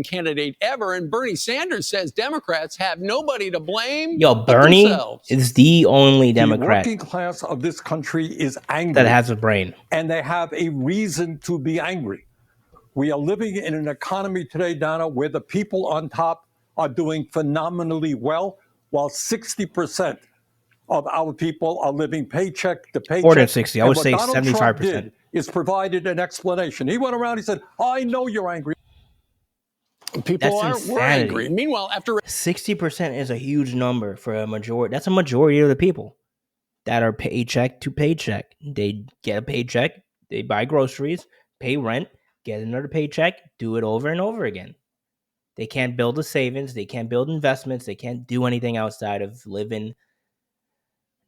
candidate ever. And Bernie Sanders says Democrats have nobody to blame. Yo, Bernie is the only Democrat. The working class of this country is angry. That has a brain. And they have a reason to be angry. We are living in an economy today, Donna, where the people on top are doing phenomenally well, while 60% of our people are living paycheck to paycheck. More than 60. I would say Donald 75%. Trump did is provided an explanation. He went around, he said, I know you're angry. People were angry. Meanwhile, after 60% is a huge number for a majority. That's a majority of the people that are paycheck to paycheck. They get a paycheck, they buy groceries, pay rent, get another paycheck, do it over and over again. They can't build a savings, they can't build investments, they can't do anything outside of living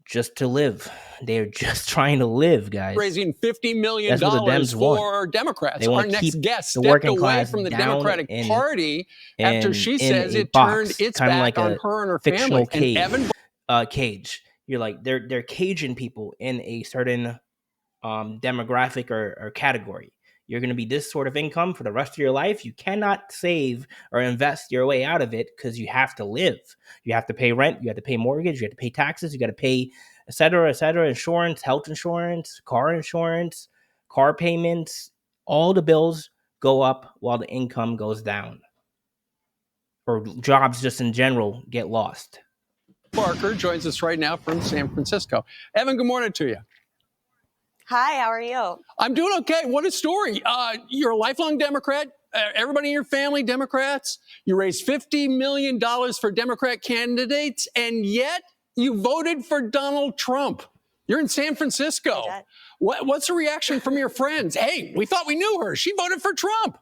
just to live. They're just trying to live, guys. Raising $50 million for Democrats. They Our keep next guest the stepped working away class from the down Democratic Party after she says it box, turned its kinda back like on a her and her fictional family. cage. You're like they're caging people in a certain demographic or category. You're going to be this sort of income for the rest of your life. You cannot save or invest your way out of it because you have to live. You have to pay rent. You have to pay mortgage. You have to pay taxes. You got to pay, et cetera, insurance, health insurance, car payments. All the bills go up while the income goes down. Or jobs just in general get lost. Barker joins us right now from San Francisco. Evan, good morning to you. Hi, how are you? I'm doing okay. What a story. You're a lifelong Democrat. Everybody in your family, Democrats. You raised $50 million for Democrat candidates, and yet you voted for Donald Trump. You're in San Francisco. What's the reaction from your friends? Hey, we thought we knew her. She voted for Trump.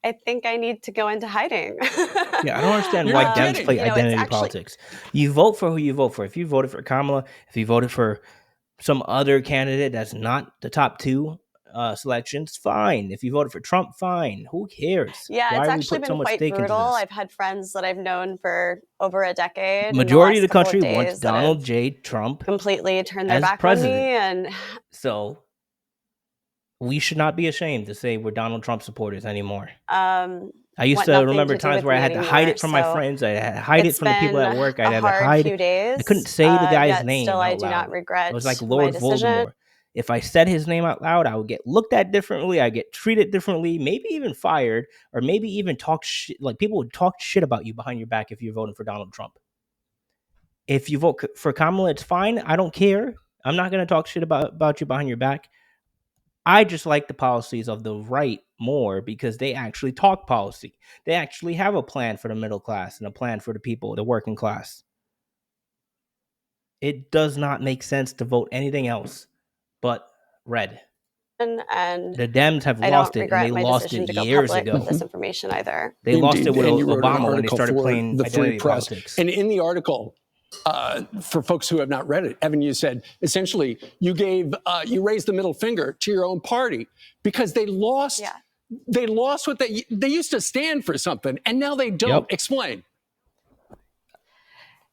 I think I need to go into hiding. Yeah, I don't understand why Dems play identity politics. You vote for who you vote for. If you voted for Kamala, if you voted for some other candidate that's not the top two selections, fine. If you voted for Trump, fine. Who cares? Yeah, it's actually been quite brutal. I've had friends that I've known for over a decade. Majority of the country wants Donald J. Trump completely turned their back president. on me, and so we should not be ashamed to say we're Donald Trump supporters anymore. I used to remember times where I had to hide it from my friends. I had to hide it from the people at work. I had to hide it. I couldn't say the guy's name still, out I do loud. not regret It was like Lord my decision. Voldemort. If I said his name out loud, I would get looked at differently. I get treated differently, maybe even fired, or maybe even talk shit. Like people would talk shit about you behind your back if you're voting for Donald Trump. If you vote for Kamala, it's fine. I don't care. I'm not going to talk shit about you behind your back. I just like the policies of the right more because they actually talk policy. They actually have a plan for the middle class and a plan for the people, the working class. It does not make sense to vote anything else but red. And the Dems have lost it, and they lost it years ago. With this information either. They lost it with Obama when they started playing the identity Free Press. politics. And in the article, for folks who have not read it, Evan, you said essentially you raised the middle finger to your own party because they lost. Yeah. They lost what they used to stand for something, and now they don't. Yep. Explain.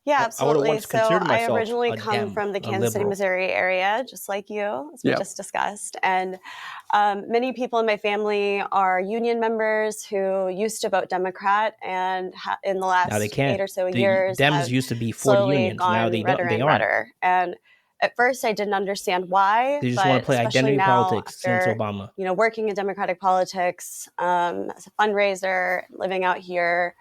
Yeah, absolutely. So I originally come Dem, from the Kansas City, Missouri area, just like you, as we just discussed. And many people in my family are union members who used to vote Democrat, and in the last 8 or so years, Dems used to be for unions. Now they don't. They aren't. And at first, I didn't understand why. They just want to play identity politics since Obama. You know, working in Democratic politics as a fundraiser, living out here.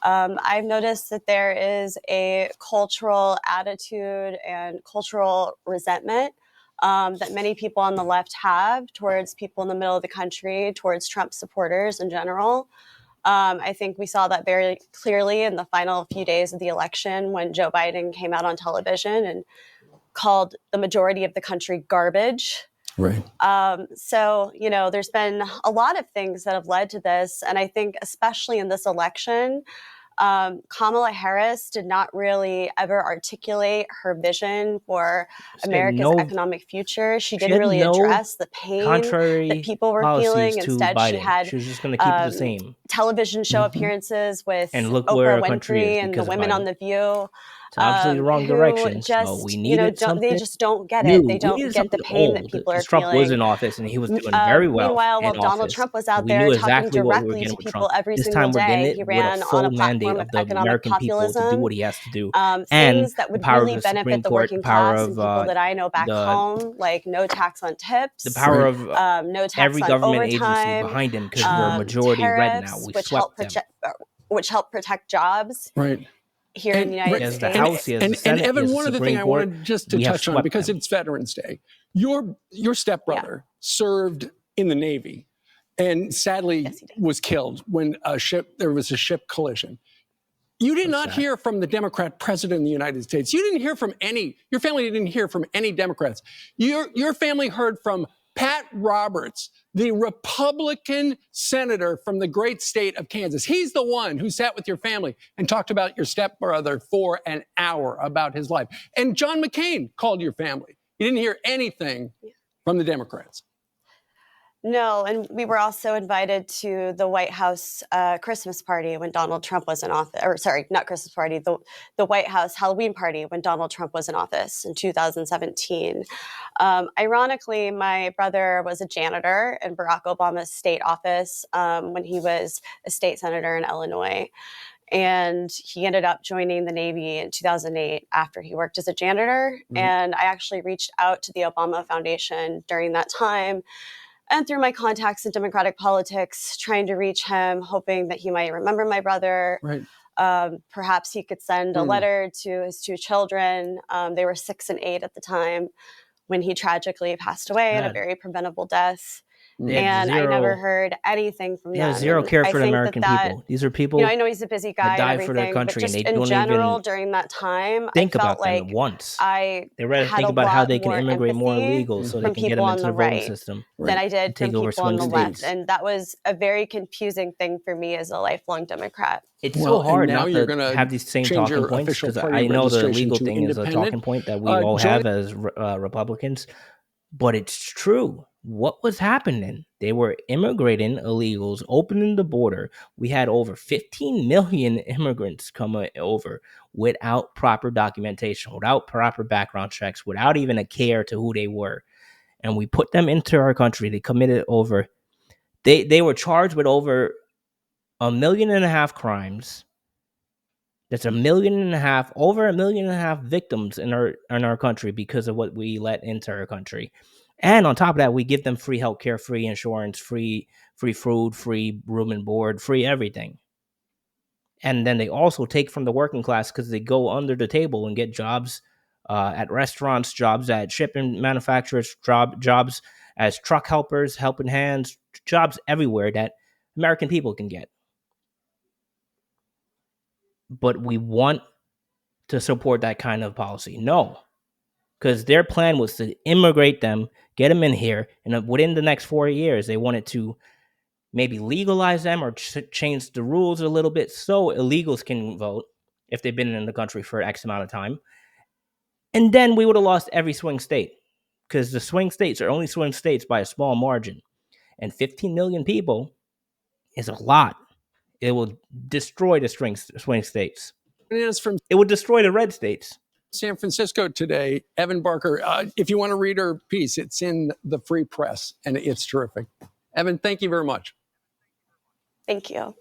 I've noticed that there is a cultural attitude and cultural resentment that many people on the left have towards people in the middle of the country, towards Trump supporters in general. I think we saw that very clearly in the final few days of the election when Joe Biden came out on television and called the majority of the country garbage. Right. So, you know, there's been a lot of things that have led to this. And I think especially in this election, Kamala Harris did not really ever articulate her vision for America's economic future. She didn't really address the pain that people were feeling. Instead, she had she was just going to keep it the same. Television show appearances with and look Oprah where our Winfrey country is and the women on The View. It's obviously the wrong who direction. So just, we you know, needed they something just don't get new. it. They We don't needed get the something pain that old people are because Trump was feeling. in office and he was doing very well Meanwhile, while in Donald office. Trump was And out we there knew talking exactly what we were directly to getting with people Trump. every This single time we're getting day, it he with a ran on full a mandate platform of of the economic American people to do populism, what he has to do, and things that the would power of really the benefit Supreme the Court, the working power class and of people that I know back the home, like no tax on the tips, power Right. of no tax every on government agency overtime, behind him because we're majority red now. tariffs, We swept them. which help protect jobs Right. here in the United He has the States. House, he has the And Senate, he Evan, has the one other thing Supreme I Court. wanted just to We have touch on, swept because them. it's Veterans Day. Your stepbrother served in the Navy and sadly Yes, he did. was killed when there was a ship collision. You did So not sad. hear from the Democrat president of the United States. You didn't hear from your family didn't hear from any Democrats. Your family heard from Pat Roberts, the Republican senator from the great state of Kansas. He's the one who sat with your family and talked about your stepbrother for an hour about his life. And John McCain called your family. You didn't hear anything from the Democrats. No, and we were also invited to the White House Christmas party when Donald Trump was in office. Or sorry, not Christmas party, the White House Halloween party when Donald Trump was in office in 2017. Ironically, my brother was a janitor in Barack Obama's state office when he was a state senator in Illinois. And he ended up joining the Navy in 2008 after he worked as a janitor. Mhm. And I actually reached out to the Obama Foundation during that time and through my contacts in Democratic politics, trying to reach him, hoping that he might remember my brother. Right. Perhaps he could send a letter to his two children. They were 6 and 8 at the time when he tragically passed away in a Sad. very preventable death. They had And I never zero, heard anything from they them. have zero And care I for the think American that, people. These are people you know, I know he's a busy guy that and die for their everything, but country and just they in don't general, even during that time, I think felt about them like once. I They rather had think a about how lot they can more immigrate more empathy illegals so they from can get people them on into the the voting right system than I and did from take over people on swing the left. states. And that was a very confusing thing for me as a lifelong Democrat. It's Well, so and hard now not you're to going have to these same change talking your points official because party I know the registration legal to thing is a talking independent. point that we all Joe, have as Republicans, but it's true. What was happening? They were immigrating illegals, opening the border. We had over 15 million immigrants come over without proper documentation, without proper background checks, without even a care to who they were. And we put them into our country. They committed over, they were charged with over 1.5 million crimes. That's 1.5 million, over 1.5 million victims in our country because of what we let into our country. And on top of that, we give them free healthcare, free insurance, free food, free room and board, free everything. And then they also take from the working class because they go under the table and get jobs at restaurants, jobs at shipping manufacturers, jobs as truck helpers, helping hands, jobs everywhere that American people can get. But we want to support that kind of policy. No, because their plan was to immigrate them, get them in here, and within the next 4 years, they wanted to maybe legalize them or change the rules a little bit so illegals can vote if they've been in the country for X amount of time. And then we would have lost every swing state because the swing states are only swing states by a small margin. And 15 million people is a lot. It will destroy the swing states. from It would destroy the red states. San Francisco today, Evan Barker. If you want to read her piece, it's in the Free Press, and it's terrific. Evan, thank you very much. Thank you.